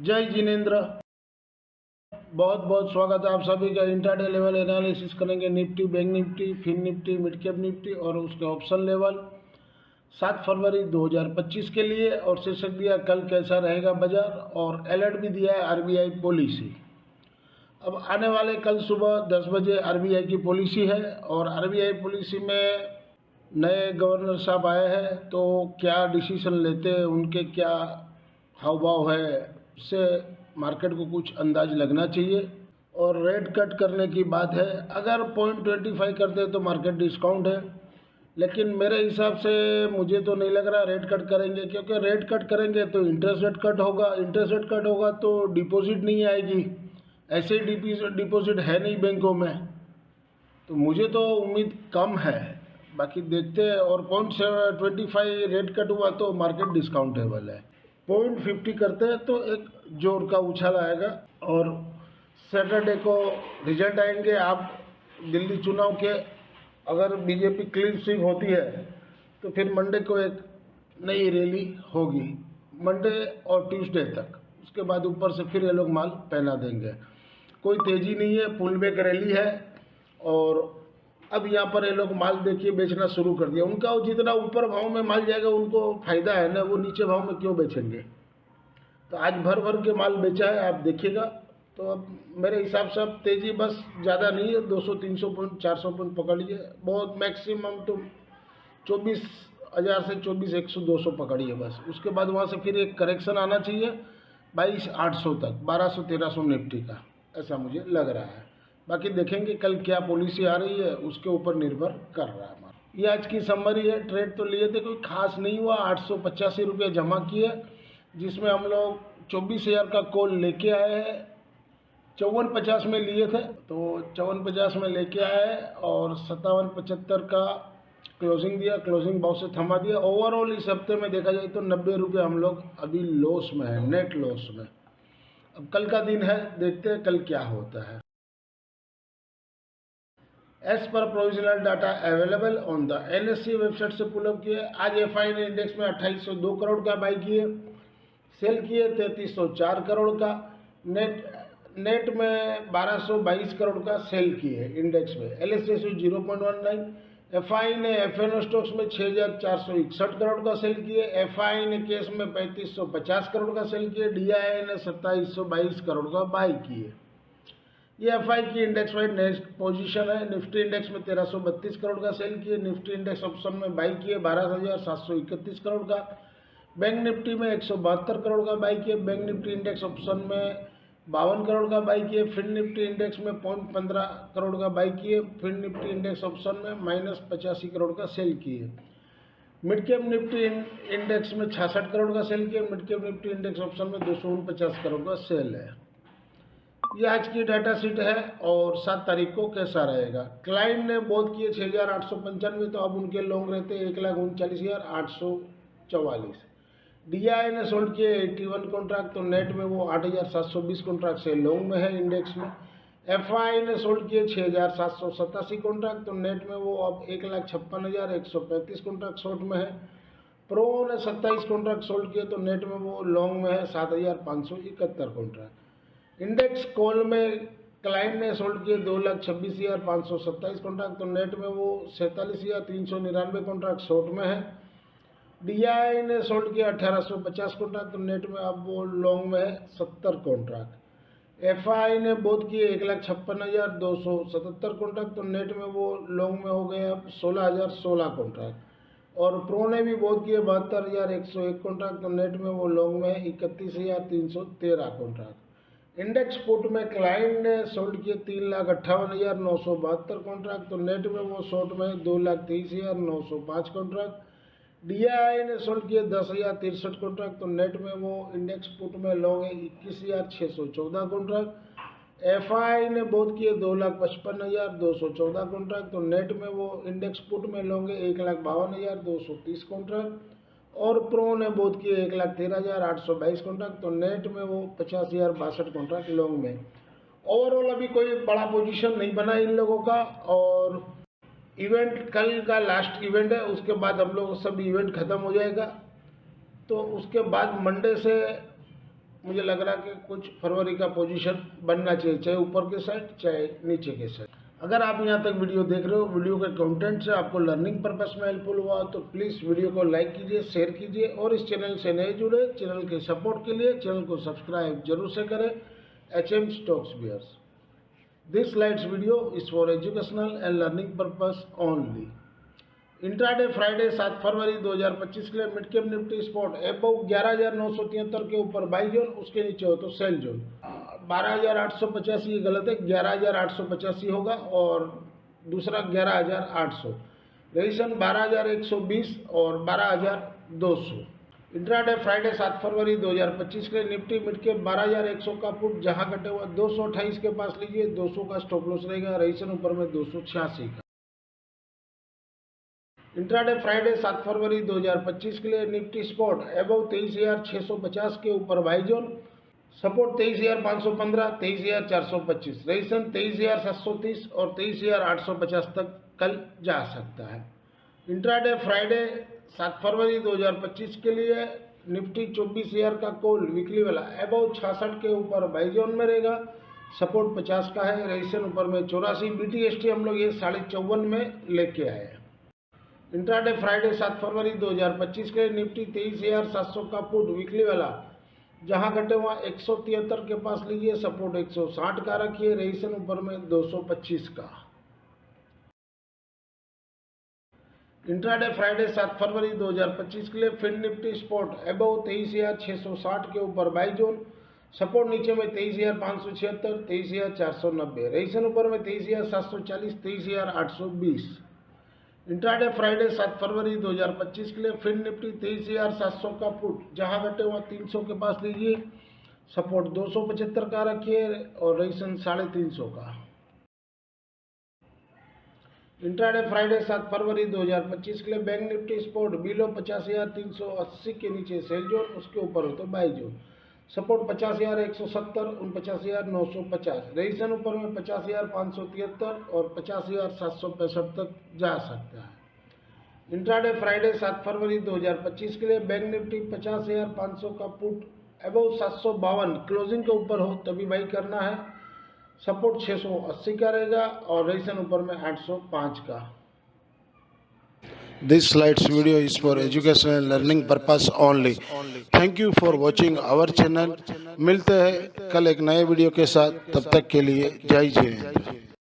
जय जिनेन्द्र। बहुत बहुत स्वागत है आप सभी का। इंट्राडे लेवल एनालिसिस करेंगे Nifty, bank Nifty, fin Nifty, mid cap Nifty और उसके ऑप्शन लेवल 7 फरवरी 2025 के लिए। और शीर्षक दिया कल कैसा रहेगा बाजार, और अलर्ट भी दिया है आरबीआई पॉलिसी। अब आने वाले कल सुबह 10 बजे आरबीआई की पॉलिसी है, और आरबीआई पॉलिसी में नए गवर्नर साहब आए हैं, तो क्या डिसीजन लेते हैं, उनके क्या हाव भाव है, उससे मार्केट को कुछ अंदाज लगना चाहिए। और रेट कट करने की बात है, अगर 0.25 करते हैं तो मार्केट डिस्काउंट है, लेकिन मेरे हिसाब से मुझे तो नहीं लग रहा रेट कट करेंगे, क्योंकि रेट कट करेंगे तो इंटरेस्ट रेट कट होगा, इंटरेस्ट रेट कट होगा तो डिपॉजिट नहीं आएगी। ऐसे ही डिपॉजिट है नहीं बैंकों में, तो मुझे तो उम्मीद कम है। बाकी देखते हैं। और 0.25 रेट कट हुआ तो मार्केट डिस्काउंटेबल है। 0.50 करते हैं तो एक जोर का उछाल आएगा। और सैटरडे को रिजल्ट आएंगे। आप दिल्ली चुनाव के, अगर बीजेपी क्लीन स्वीप होती है तो फिर मंडे को एक नई रैली होगी, मंडे और ट्यूसडे तक। उसके बाद ऊपर से फिर ये लोग माल पहना देंगे। कोई तेज़ी नहीं है, पुल बैक रैली है। और अब यहाँ पर ये लोग माल देखिए बेचना शुरू कर दिया। उनका जितना ऊपर भाव में माल जाएगा उनको फायदा है ना, वो नीचे भाव में क्यों बेचेंगे। तो आज भर भर के माल बेचा है, आप देखिएगा। तो अब मेरे हिसाब से अब तेज़ी बस ज़्यादा नहीं है, 200-300 पॉइंट 400 पॉइंट पकड़िए, बहुत मैक्सिमम तो 24,000 से 24,100-200 पकड़िए बस। उसके बाद वहाँ से फिर एक करेक्शन आना चाहिए 22,800 तक, 1200-1300 निफ्टी का, ऐसा मुझे लग रहा है। बाकी देखेंगे कल क्या पॉलिसी आ रही है, उसके ऊपर निर्भर कर रहा है हमारा। ये आज की समरी है। ट्रेड तो लिए थे, कोई खास नहीं हुआ। 885 रुपये जमा किए, जिसमें हम लोग 24,000 का कॉल लेके आए हैं। 5450 में लिए थे, तो 5450 में लेके आए और 5775 का क्लोजिंग दिया, क्लोजिंग भाव से थमा दिया। ओवरऑल इस हफ्ते में देखा जाए तो 90 रुपये हम लोग अभी लॉस में है, नेट लॉस में। अब कल का दिन है, देखते हैं कल क्या होता है। As per provisional data available on the NSC website से पुलअप किए। आज एफआई ने इंडेक्स में 2802 करोड़ का बाई किए, सेल किए 3304 करोड़ का। नेट में 1222 करोड़ का सेल किए इंडेक्स में। एलएसएसयू 0.19। एफआई ने एफएनओ स्टॉक्स में 6461 करोड़ का सेल किए। एफआई ने केस में 3550 करोड़ का सेल किए। डीआई ने 2722 करोड़ का बाई किए। ये एफआई की इंडेक्स वाइड नेक्स्ट पोजीशन है। निफ्टी इंडेक्स में 1332 करोड़ का सेल किए। निफ्टी इंडेक्स ऑप्शन में बाई किए 12,731 करोड़ का। बैंक निफ्टी में 172 करोड़ का बाई किए। बैंक निफ्टी इंडेक्स ऑप्शन में 52 करोड़ का बाई किए। फिन निफ्टी इंडेक्स में 0.15 करोड़ का बाई किए। फिन निफ्टी इंडेक्स ऑप्शन में -85 करोड़ का सेल किए। मिड कैप निफ्टी इंडेक्स में 66 करोड़ का सेल किया। Mid cap Nifty index option में 249 करोड़ का सेल है। ये आज की डाटा शीट है। और 7 तारीख को कैसा रहेगा। क्लाइंट ने बहुत किए 6,895, तो अब उनके लॉन्ग रहते 1,39,844। डीआई ने सोल्ड किए 81 कॉन्ट्रैक्ट, तो नेट में वो 8,720 कॉन्ट्रैक्ट से लॉन्ग में है इंडेक्स में। एफआई ने सोल्ड किए 6,787 कॉन्ट्रैक्ट, तो नेट में वो अब 1,56,135 कॉन्ट्रैक्ट शॉर्ट में है। प्रो ने 27 कॉन्ट्रैक्ट सोल्ड किए, तो नेट में वो लॉन्ग में है 7,571 कॉन्ट्रैक्ट। इंडेक्स कॉल में क्लाइंट ने सोल्ड किए 2,26,527 कॉन्ट्रैक्ट, तो नेट में वो 47,399 कॉन्ट्रैक्ट शॉर्ट में है। डीआई ने सोल्ड किया 1,850 कॉन्ट्रैक्ट, तो नेट में अब वो लॉन्ग में है 70 कॉन्ट्रैक्ट। एफआई ने बोध किए 1,56,277 कॉन्ट्रैक्ट, तो नेट में वो लॉन्ग में हो गए अब 16,016 कॉन्ट्रैक्ट। और प्रो ने भी बोध किए 72,101 कॉन्ट्रैक्ट, तो नेट में वो लॉन्ग में है 31,313 कॉन्ट्रैक्ट। इंडेक्स पुट में क्लाइंट ने सोल्ड किए 3,58,972 कॉन्ट्रैक्ट, तो नेट में वो शॉर्ट में 2,23,905 कॉन्ट्रैक्ट। डीआई ने सोल्ड किए 10,063 कॉन्ट्रैक्ट, तो नेट में वो इंडेक्स पुट में लॉन्ग है 21,614 कॉन्ट्रैक्ट। एफआई ने बोध किए 2,55,214 कॉन्ट्रैक्ट, तो नेट में वो इंडेक्स पुट में लॉन्ग है 1,52,230 कॉन्ट्रैक्ट। और प्रो ने बोध किए 1,13,822 कॉन्ट्रैक्ट, तो नेट में वो 50,062 कॉन्ट्रैक्ट लॉन्ग में। ओवरऑल अभी कोई बड़ा पोजीशन नहीं बना इन लोगों का। और इवेंट कल का लास्ट इवेंट है, उसके बाद हम लोग सब इवेंट ख़त्म हो जाएगा। तो उसके बाद मंडे से मुझे लग रहा कि कुछ फरवरी का पोजीशन बनना चाहिए, चाहे ऊपर के साइड चाहे नीचे के साइड। अगर आप यहाँ तक वीडियो देख रहे हो, वीडियो के कंटेंट से आपको लर्निंग पर्पस में हेल्पफुल हुआ तो प्लीज़ वीडियो को लाइक कीजिए, शेयर कीजिए और इस चैनल से नए जुड़े चैनल के सपोर्ट के लिए चैनल को सब्सक्राइब जरूर से करें। HM Stocks Bears, this slides video is for educational and learning purpose only. Intraday Friday 7 फरवरी 2025 के लिए mid cap Nifty spot above 11,973 के ऊपर बाई जोन, उसके नीचे हो तो सेल जोन। 12,885 ये गलत है, 11,885 होगा और दूसरा 11,800। रेजिस्टेंस 12,120 और 12,200। इंट्राडे फ्राइडे 7 फरवरी 2025 के लिए निफ्टी मिड कैप 12,100 का पुट जहां कटे हुआ 228 के पास लीजिए, 200 का स्टॉप लॉस रहेगा। रेजिस्टेंस ऊपर में 286 का। इंट्राडे फ्राइडे 7 फरवरी 2025 के लिए निफ्टी स्पॉट एबव 23,650 के ऊपर बाई जोन, सपोर्ट 23,515, 23,425, रेजिस्टेंस 23,730 और 23,850 तक कल जा सकता है। इंट्राडे फ्राइडे 7 फरवरी 2025 के लिए निफ्टी 24,000 का कॉल वीकली वाला एबव 66 के ऊपर बाई जोन में रहेगा, सपोर्ट 50 का है। रेजिस्टेंस ऊपर में 84, BTST हम लोग ये 54.5 में लेके आए हैं। इंट्राडे फ्राइडे 7 फरवरी 2025 के लिए निफ्टी 23,700 का पुट वीकली वाला जहां घटे वहां 173 के पास लीजिए, सपोर्ट 160 का रखिए। रेजिस्टेंस ऊपर में 225 का। इंट्राडे फ्राइडे 7 फरवरी 2025 के लिए फिन निफ्टी स्पॉट एबव 23,660 के ऊपर बाई जोन, सपोर्ट नीचे में 23,576, 23,490, रेजिस्टेंस ऊपर में 23,740, 23,820। इंट्राडे फ्राइडे 7 फरवरी 2025 के लिए फिन निफ्टी 23,700 का पुट जहां घटे वहां 300 के पास लीजिए, सपोर्ट 275 का रखिए और रेजिस्टेंस 350 का। इंट्राडे फ्राइडे 7 फरवरी 2025 के लिए बैंक निफ्टी स्पॉट बिलो 50,380 के नीचे सेल जोन, उसके ऊपर हो तो बाई जोन, सपोर्ट 50,170, 49,950, रेजिस्टेंस ऊपर में 50,573 और 50,765 तक जा सकता है। इंट्राडे फ्राइडे 7 फरवरी 2025 के लिए बैंक निफ्टी 50,500 का पुट एबव 752 क्लोजिंग के ऊपर हो तभी बाई करना है, सपोर्ट 680 का रहेगा और रेजिस्टेंस ऊपर में 805 का। This slides video is for educational and learning purpose only. Thank you for watching our channel. मिलते हैं कल एक नए वीडियो के साथ, तब तक के लिए जय जय।